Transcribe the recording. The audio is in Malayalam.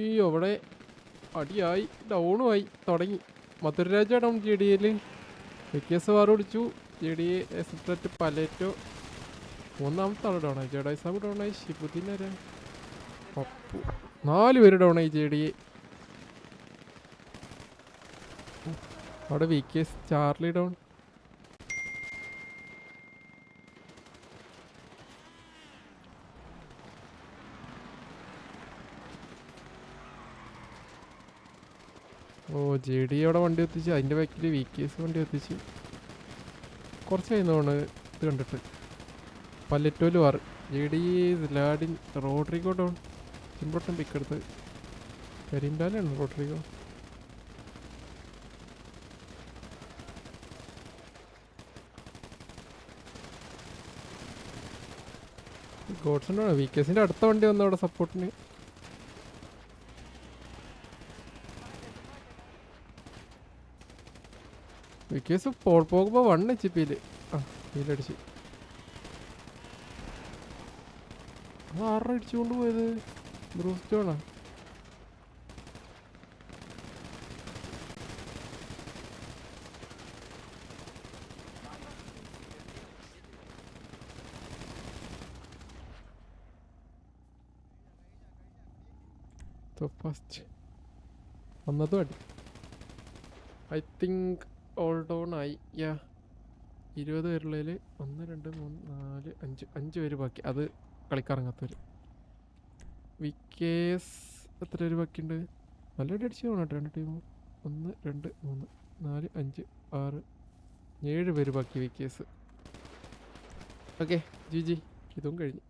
ഈ അവിടെ അടിയായി ഡൗണുമായി തുടങ്ങി. മധുരരാജ ഡൗൺ ജെ ഡി എയിൽ. വിക്കേസ് വാർ പിടിച്ചു. ജെ ഡി എ സെപ്പറേറ്റ് പലേറ്റോ മൂന്നാമത്തെ ആൾ ഡൗണായി. ജഡായി സാബ് ഡൗണായി. ഷിബുദ്ദീനരെ പപ്പു 4 പേര് ഡൗണായി ജെ ഡി എ. അവിടെ വിക്കേസ് ചാർലി ഡൗൺ. ഓ ജെ ഡി അവിടെ വണ്ടി എത്തിച്ച്. അതിൻ്റെ ബാക്കിൽ വി കേസ് വണ്ടി എത്തിച്ച്. കുറച്ച് കഴിയുന്നതാണ് ഇത് കണ്ടിട്ട്. പല്ലറ്റോല് വാറ് ജെ ഡി ലാഡിൻ റോഡ്രിഗോ ഡൗൺ. ചിമ്പോട്ടൻ പിക്കെടുത്ത് കരിമ്പാലാണ് റോഡ്രിഗോ. ഗോഡ്സൺ വി കേസിൻ്റെ അടുത്ത വണ്ടി വന്നു അവിടെ സപ്പോർട്ടിന്. വിക്കേസ് പോകുമ്പോൾ 1 HP ഹീലടിച്ച്. അത് 6 അടിച്ചുകൊണ്ട് പോയത് ബ്രൂസ് ജോണാ. ഫസ്റ്റ് വന്നതും അടി. ഐ തിങ്ക് ഓൾ ഡൗൺ ആയി. 20 പേരുള്ളതിൽ 1 2 3 4 5 പേര് ബാക്കി. അത് കളിക്കാറങ്ങാത്തവർ. വിക്കേസ് എത്ര പേര് ബാക്കിയുണ്ട്? നല്ലൊരു അടിച്ച് പോകണം കേട്ടോ 2 ടീമും. 1 2 3 4 5 6 7 പേര് ബാക്കി വിക്കേസ്. ഓക്കെ ജി ജി ഇതും കഴിഞ്ഞു.